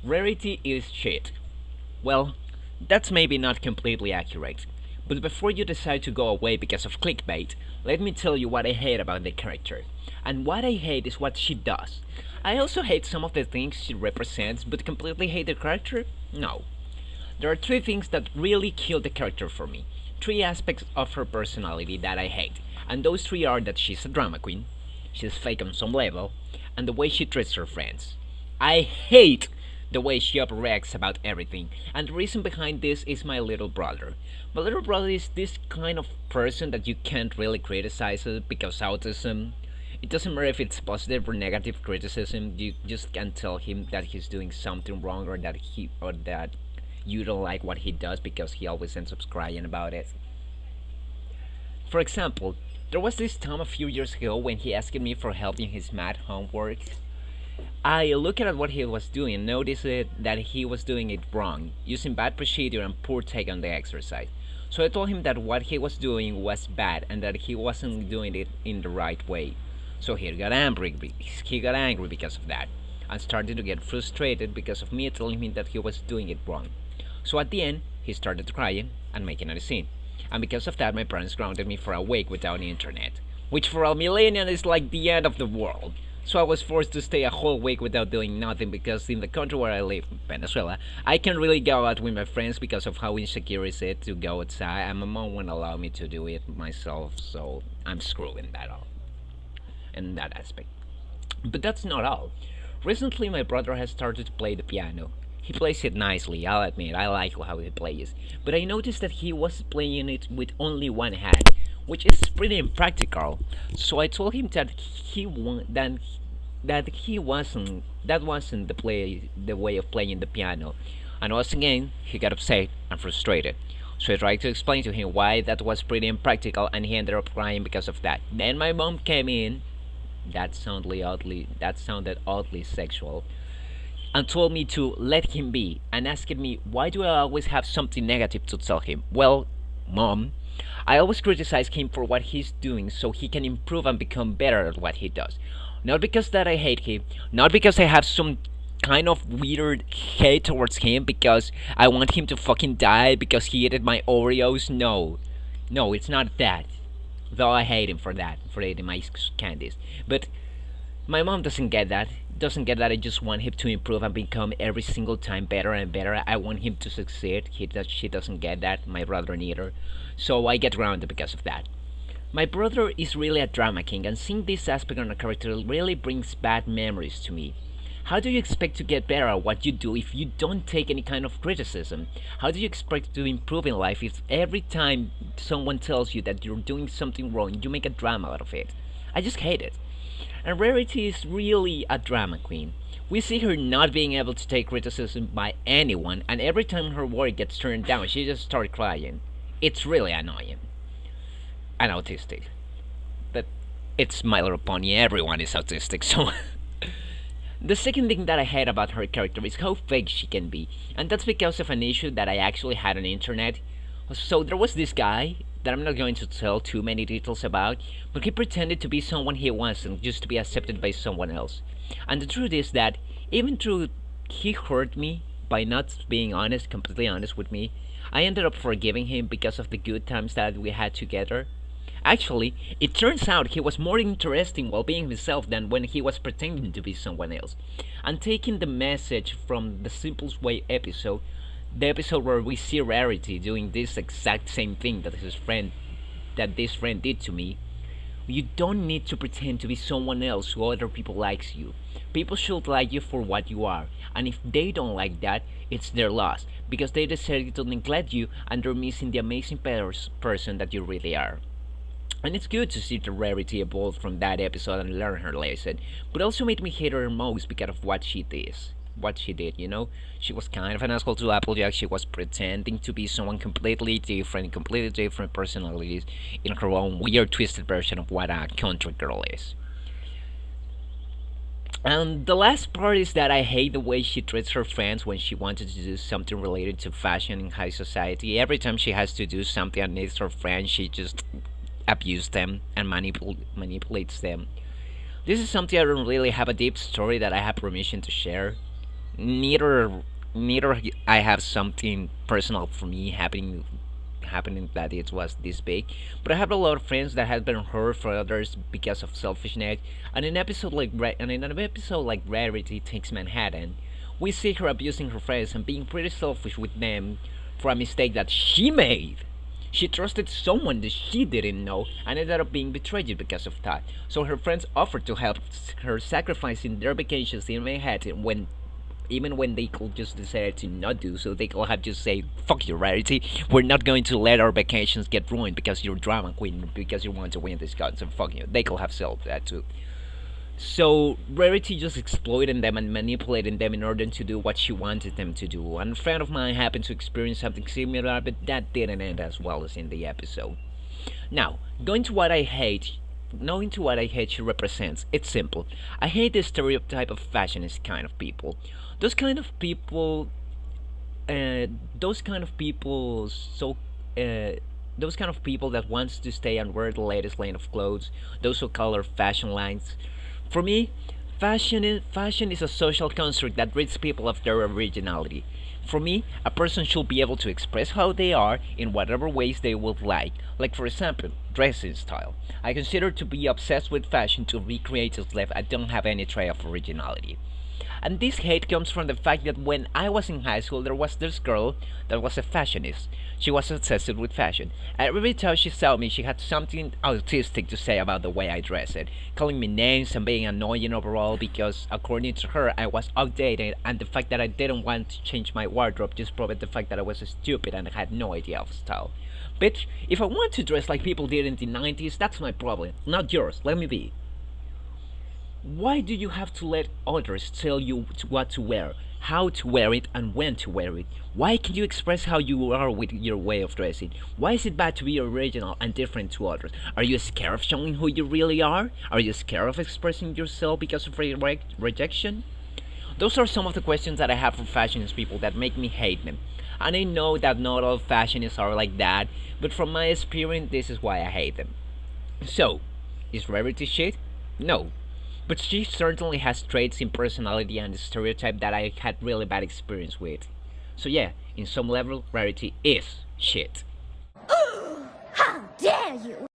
Rarity is shit. Well, that's maybe not completely accurate. But before you decide to go away because of clickbait, let me tell you what I hate about the character. And what I hate is what she does. I also hate some of the things she represents, but completely hate the character? No. There are three things that really kill the character for me. Three aspects of her personality that I hate. And those three are that she's a drama queen, she's fake on some level, and the way she treats her friends. I hate the way she overreacts about everything. And the reason behind this is my little brother. My little brother is this kind of person that you can't really criticize because autism. It doesn't matter if it's positive or negative criticism. You just can't tell him that he's doing something wrong or that you don't like what he does because he always ends up crying about it. For example, there was this time a few years ago when he asked me for help in his math homework. I looked at what he was doing and noticed that he was doing it wrong, using bad procedure and poor take on the exercise. So I told him that what he was doing was bad and that he wasn't doing it in the right way. So he got angry. He got angry because of that, and started to get frustrated because of me telling him that he was doing it wrong. So at the end, he started crying and making a scene. And because of that, my parents grounded me for a week without internet, which for a millennial is like the end of the world. So I was forced to stay a whole week without doing nothing because in the country where I live, Venezuela, I can't really go out with my friends because of how insecure is it to go outside, and my mom won't allow me to do it myself, so I'm screwed in that aspect. But that's not all. Recently, my brother has started to play the piano. He plays it nicely, I'll admit, I like how he plays. But I noticed that he was playing it with only one hand, which is pretty impractical. So I told him that that wasn't the way of playing the piano. And once again, he got upset and frustrated. So I tried to explain to him why that was pretty impractical, and he ended up crying because of that. Then my mom came in. That sounded oddly sexual, and told me to let him be, and asked me why do I always have something negative to tell him. Well, mom, I always criticize him for what he's doing so he can improve and become better at what he does. Not because that I hate him, not because I have some kind of weird hate towards him because I want him to fucking die because he ate my Oreos. No. No, it's not that. Though I hate him for that, for eating my candies. But my mom doesn't get that I just want him to improve and become every single time better and better. I want him to succeed. She doesn't get that. My brother neither. So I get grounded because of that. My brother is really a drama king, and seeing this aspect on a character really brings bad memories to me. How do you expect to get better at what you do if you don't take any kind of criticism? How do you expect to improve in life if every time someone tells you that you're doing something wrong, you make a drama out of it? I just hate it. And Rarity is really a drama queen. We see her not being able to take criticism by anyone, and every time her work gets turned down, she just starts crying. It's really annoying. And autistic. But it's My Little Pony, everyone is autistic, so... The second thing that I hate about her character is how fake she can be, and that's because of an issue that I actually had on the internet. So there was this guy that I'm not going to tell too many details about, but he pretended to be someone he wasn't just to be accepted by someone else. And the truth is that even though he hurt me by not being honest, completely honest with me, I ended up forgiving him because of the good times that we had together. Actually, it turns out he was more interesting while being himself than when he was pretending to be someone else. And taking the message from the Simplest Way episode, the episode where we see Rarity doing this exact same thing that this friend did to me, you don't need to pretend to be someone else who other people likes you. People should like you for what you are, and if they don't like that, it's their loss, because they decided to neglect you and they're missing the amazing person that you really are. And it's good to see the Rarity evolve from that episode and learn her lesson, but also made me hate her most because of what she did. She was kind of an asshole to Applejack. She was pretending to be someone completely different personalities in her own weird, twisted version of what a country girl is. And the last part is that I hate the way she treats her friends when she wanted to do something related to fashion in high society. Every time she has to do something and needs her friends, she just abuses them and manipulates them. This is something I don't really have a deep story that I have permission to share. neither neither I have something personal for me happening that it was this big, but I have a lot of friends that have been hurt for others because of selfishness. And in an episode like Rarity Takes Manhattan, we see her abusing her friends and being pretty selfish with them for a mistake that she made. She trusted someone that she didn't know and ended up being betrayed because of that. So her friends offered to help her, sacrificing their vacations in Manhattan when even when they could just decide to not do so. They could have just say, fuck you, Rarity, we're not going to let our vacations get ruined because you're drama queen, because you want to win this gun, so fuck you. They could have said that too. So Rarity just exploiting them and manipulating them in order to do what she wanted them to do. And a friend of mine happened to experience something similar, but that didn't end as well as in the episode. Now, going to what I hate, knowing to what I hate she represents, it's simple. I hate the stereotype of fashionist kind of people. Those kind of people, those kind of people, so, uh, those kind of people that wants to stay and wear the latest line of clothes, those who color fashion lines. For me, fashion is a social construct that rids people of their originality. For me, a person should be able to express how they are in whatever ways they would like. Like for example, dressing style. I consider to be obsessed with fashion to recreate a life. I don't have any trait of originality. And this hate comes from the fact that when I was in high school, there was this girl that was a fashionist. She was obsessed with fashion. And every time she saw me, she had something autistic to say about the way I dress it, calling me names and being annoying overall because, according to her, I was outdated, and the fact that I didn't want to change my wardrobe just proved the fact that I was stupid and had no idea of style. Bitch, if I want to dress like people did in the 90s, that's my problem, not yours. Let me be. Why do you have to let others tell you what to wear, how to wear it, and when to wear it? Why can't you express how you are with your way of dressing? Why is it bad to be original and different to others? Are you scared of showing who you really are? Are you scared of expressing yourself because of rejection? Those are some of the questions that I have for fashionist people that make me hate them. And I know that not all fashionists are like that, but from my experience, this is why I hate them. So, is Rarity shit? No. But she certainly has traits in personality and stereotype that I had really bad experience with. So yeah, in some level, Rarity is shit. How dare you!